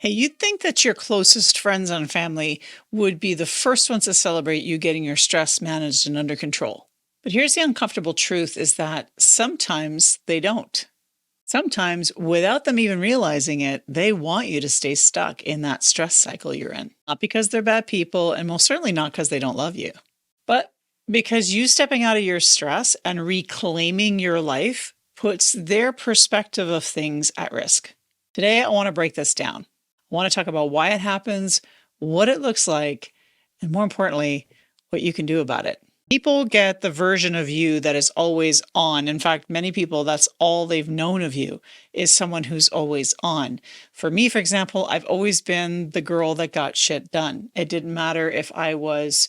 Hey, you'd think that your closest friends and family would be the first ones to celebrate you getting your stress managed and under control. But here's the uncomfortable truth is that sometimes they don't. Sometimes, without them even realizing it, they want you to stay stuck in that stress cycle you're in. Not because they're bad people, and most certainly not because they don't love you, but because you stepping out of your stress and reclaiming your life puts their perspective of things at risk. Today, I want to break this down. I want to talk about why it happens, what it looks like, and more importantly, what you can do about it. People get the version of you that is always on. In fact, many people, that's all they've known of you is someone who's always on. For me, for example, I've always been the girl that got shit done. It didn't matter if I was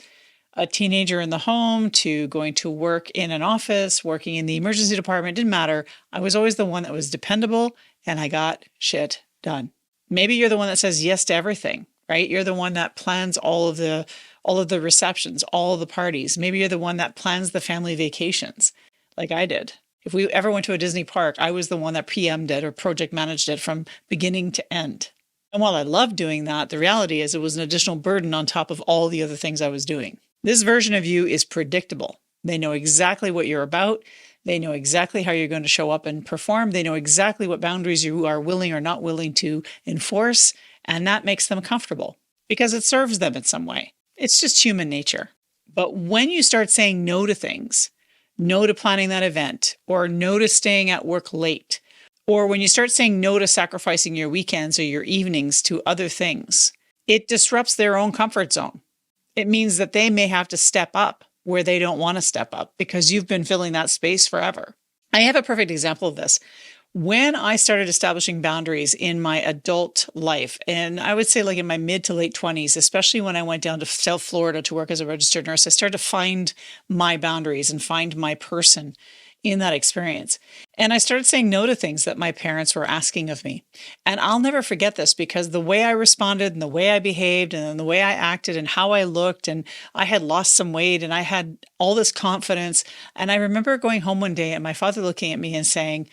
a teenager in the home to going to work in an office, working in the emergency department, it didn't matter. I was always the one that was dependable and I got shit done. Maybe you're the one that says yes to everything, right? You're the one that plans all of the receptions, all of the parties. Maybe you're the one that plans the family vacations, like I did. If we ever went to a Disney park, I was the one that PM'd it or project managed it from beginning to end. And while I loved doing that, the reality is it was an additional burden on top of all the other things I was doing. This version of you is predictable. They know exactly what you're about. They know exactly how you're going to show up and perform. They know exactly what boundaries you are willing or not willing to enforce. And that makes them comfortable because it serves them in some way. It's just human nature. But when you start saying no to things, no to planning that event, or no to staying at work late, or when you start saying no to sacrificing your weekends or your evenings to other things, it disrupts their own comfort zone. It means that they may have to step up where they don't want to step up because you've been filling that space forever. I have a perfect example of this. When I started establishing boundaries in my adult life, and I would say like in my mid to late 20s, especially when I went down to South Florida to work as a registered nurse, I started to find my boundaries and find my person in that experience. And I started saying no to things that my parents were asking of me. And I'll never forget this because the way I responded and the way I behaved and the way I acted and how I looked, and I had lost some weight and I had all this confidence. And I remember going home one day and my father looking at me and saying,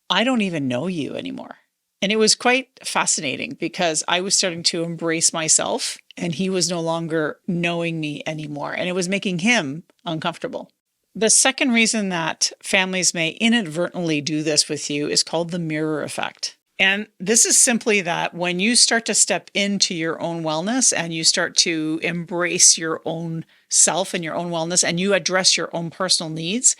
I don't even know you anymore. And it was quite fascinating because I was starting to embrace myself and he was no longer knowing me anymore. And it was making him uncomfortable. The second reason that families may inadvertently do this with you is called the mirror effect. And this is simply that when you start to step into your own wellness and you start to embrace your own self and your own wellness and you address your own personal needs,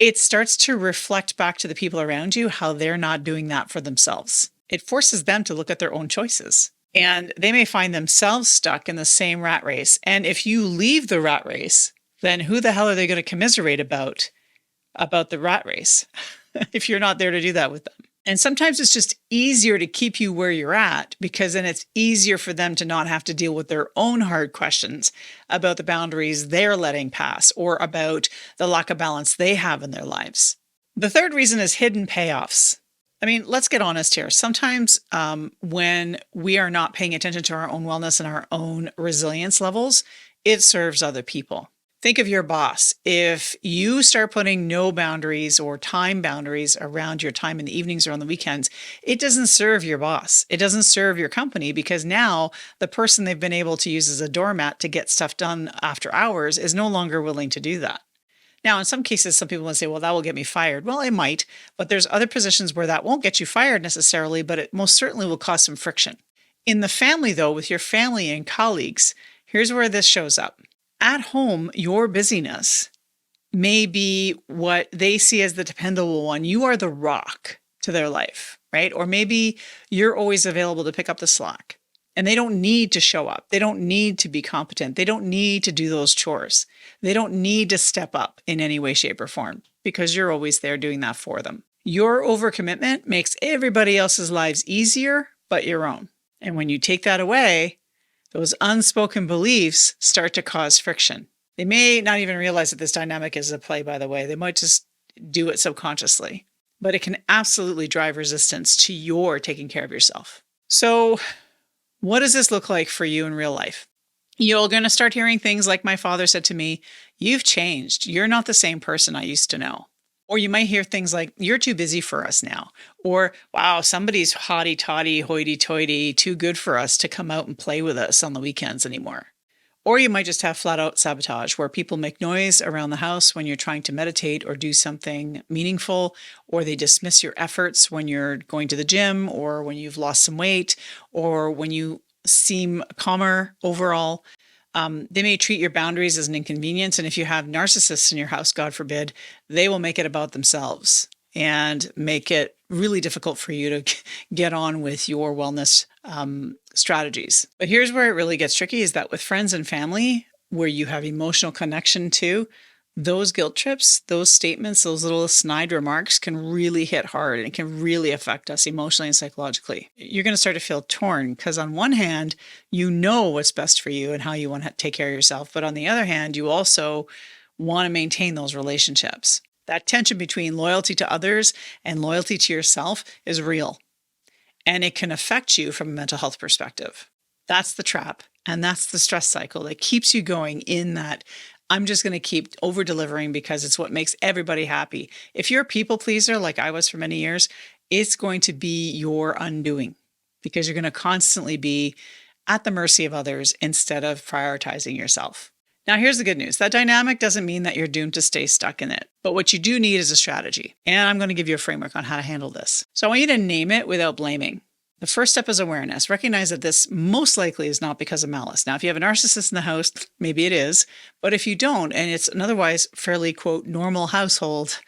it starts to reflect back to the people around you how they're not doing that for themselves. It forces them to look at their own choices. And they may find themselves stuck in the same rat race. And if you leave the rat race, then who the hell are they going to commiserate about the rat race if you're not there to do that with them? And sometimes it's just easier to keep you where you're at because then it's easier for them to not have to deal with their own hard questions about the boundaries they're letting pass or about the lack of balance they have in their lives. The third reason is hidden payoffs. I mean, let's get honest here. Sometimes when we are not paying attention to our own wellness and our own resilience levels, it serves other people. Think of your boss. If you start putting no boundaries or time boundaries around your time in the evenings or on the weekends, it doesn't serve your boss. It doesn't serve your company because now the person they've been able to use as a doormat to get stuff done after hours is no longer willing to do that. Now, in some cases, some people will say, well, that will get me fired. Well, it might, but there's other positions where that won't get you fired necessarily, but it most certainly will cause some friction. In the family, though, with your family and colleagues, here's where this shows up. At home, your busyness may be what they see as the dependable one. You are the rock to their life, right? Or maybe you're always available to pick up the slack and they don't need to show up. They don't need to be competent. They don't need to do those chores. They don't need to step up in any way, shape, or form because you're always there doing that for them. Your overcommitment makes everybody else's lives easier, but your own. And when you take that away, those unspoken beliefs start to cause friction. They may not even realize that this dynamic is at play, by the way. They might just do it subconsciously. But it can absolutely drive resistance to your taking care of yourself. So what does this look like for you in real life? You're going to start hearing things like my father said to me, you've changed. You're not the same person I used to know. Or you might hear things like, "You're too busy for us now." Or, "Wow, somebody's hotty toddy, hoity toity, too good for us to come out and play with us on the weekends anymore." Or you might just have flat out sabotage where people make noise around the house when you're trying to meditate or do something meaningful, or they dismiss your efforts when you're going to the gym, or when you've lost some weight, or when you seem calmer overall. They may treat your boundaries as an inconvenience. And if you have narcissists in your house, God forbid, they will make it about themselves and make it really difficult for you to get on with your wellness strategies. But here's where it really gets tricky, is that with friends and family, where you have emotional connection to, those guilt trips, those statements, those little snide remarks can really hit hard and it can really affect us emotionally and psychologically. You're going to start to feel torn because, on one hand, you know what's best for you and how you want to take care of yourself. But on the other hand, you also want to maintain those relationships. That tension between loyalty to others and loyalty to yourself is real, and it can affect you from a mental health perspective. That's the trap. And that's the stress cycle that keeps you going in that I'm just going to keep over delivering because it's what makes everybody happy. If you're a people pleaser, like I was for many years, it's going to be your undoing because you're going to constantly be at the mercy of others instead of prioritizing yourself. Now, here's the good news. That dynamic doesn't mean that you're doomed to stay stuck in it. But what you do need is a strategy. And I'm going to give you a framework on how to handle this. So I want you to name it without blaming. The first step is awareness. Recognize that this most likely is not because of malice. Now, if you have a narcissist in the house, maybe it is. But if you don't, and it's an otherwise fairly, quote, normal household,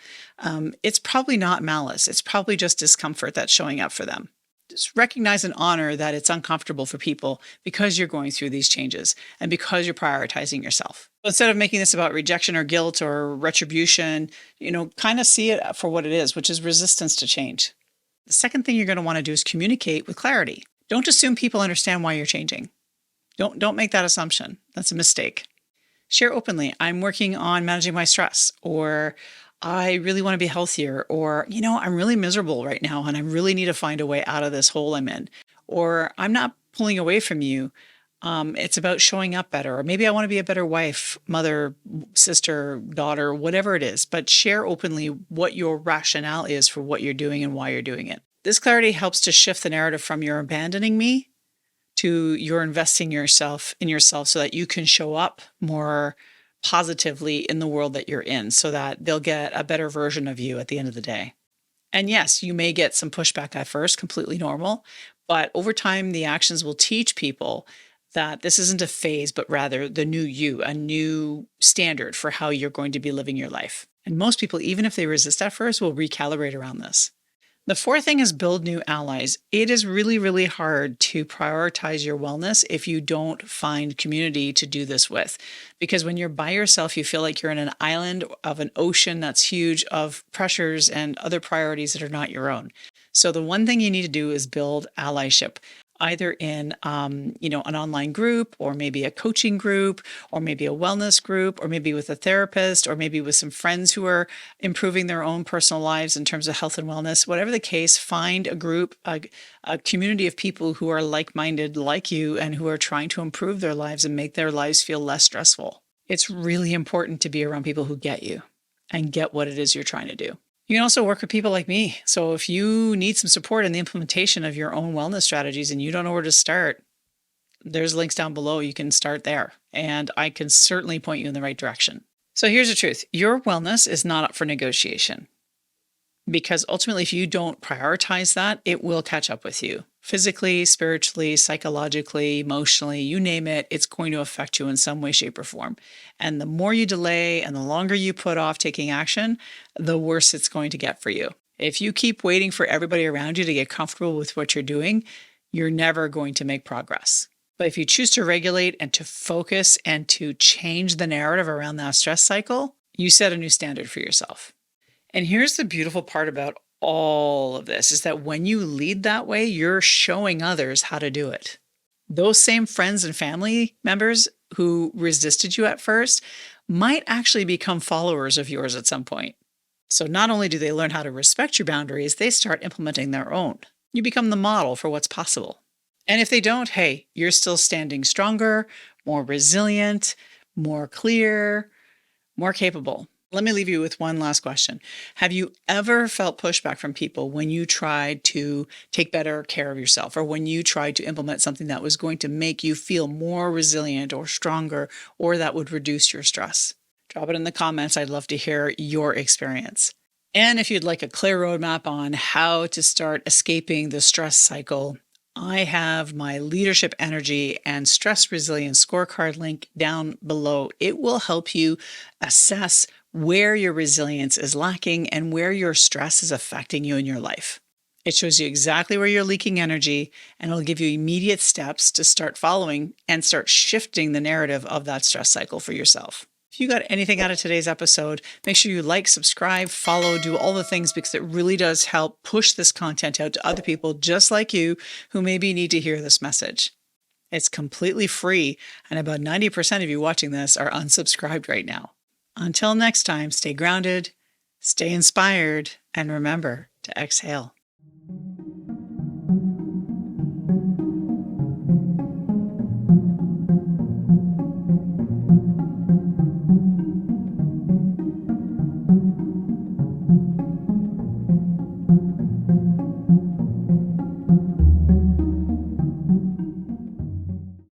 it's probably not malice. It's probably just discomfort that's showing up for them. Just recognize and honor that it's uncomfortable for people because you're going through these changes and because you're prioritizing yourself. Instead of making this about rejection or guilt or retribution, kind of see it for what it is, which is resistance to change. The second thing you're going to want to do is communicate with clarity. Don't assume people understand why you're changing. Don't make that assumption. That's a mistake. Share openly. I'm working on managing my stress, or I really want to be healthier, or, I'm really miserable right now and I really need to find a way out of this hole I'm in, or I'm not pulling away from you. It's about showing up better, or maybe I want to be a better wife, mother, sister, daughter, whatever it is, but share openly what your rationale is for what you're doing and why you're doing it. This clarity helps to shift the narrative from "you're abandoning me" to "you're investing yourself in yourself so that you can show up more positively in the world that you're in, so that they'll get a better version of you at the end of the day. And yes, you may get some pushback at first, completely normal, but over time, the actions will teach people that this isn't a phase, but rather the new you, a new standard for how you're going to be living your life. And most people, even if they resist at first, will recalibrate around this. The fourth thing is build new allies. It is really, really hard to prioritize your wellness if you don't find community to do this with. Because when you're by yourself, you feel like you're in an island of an ocean that's huge of pressures and other priorities that are not your own. So the one thing you need to do is build allyship, either in an online group, or maybe a coaching group, or maybe a wellness group, or maybe with a therapist, or maybe with some friends who are improving their own personal lives in terms of health and wellness. Whatever the case, find a group, a community of people who are like-minded like you and who are trying to improve their lives and make their lives feel less stressful. It's really important to be around people who get you and get what it is you're trying to do. You can also work with people like me. So if you need some support in the implementation of your own wellness strategies and you don't know where to start, there's links down below. You can start there, and I can certainly point you in the right direction. So here's the truth. Your wellness is not up for negotiation, because ultimately, if you don't prioritize that, it will catch up with you. Physically, spiritually, psychologically, emotionally, you name it, it's going to affect you in some way, shape, or form. And the more you delay and the longer you put off taking action, the worse it's going to get for you. If you keep waiting for everybody around you to get comfortable with what you're doing, you're never going to make progress. But if you choose to regulate and to focus and to change the narrative around that stress cycle, you set a new standard for yourself. And here's the beautiful part about all of this, is that when you lead that way, you're showing others how to do it. Those same friends and family members who resisted you at first might actually become followers of yours at some point. So not only do they learn how to respect your boundaries, they start implementing their own. You become the model for what's possible. And if they don't, hey, you're still standing stronger, more resilient, more clear, more capable. Let me leave you with one last question. Have you ever felt pushback from people when you tried to take better care of yourself or when you tried to implement something that was going to make you feel more resilient or stronger or that would reduce your stress? Drop it in the comments. I'd love to hear your experience. And if you'd like a clear roadmap on how to start escaping the stress cycle, I have my leadership energy and stress resilience scorecard link down below. It will help you assess where your resilience is lacking and where your stress is affecting you in your life. It shows you exactly where you're leaking energy, and it'll give you immediate steps to start following and start shifting the narrative of that stress cycle for yourself. If you got anything out of today's episode, make sure you like, subscribe, follow, do all the things, because it really does help push this content out to other people just like you who maybe need to hear this message. It's completely free, and about 90% of you watching this are unsubscribed right now. Until next time, stay grounded, stay inspired, and remember to exhale.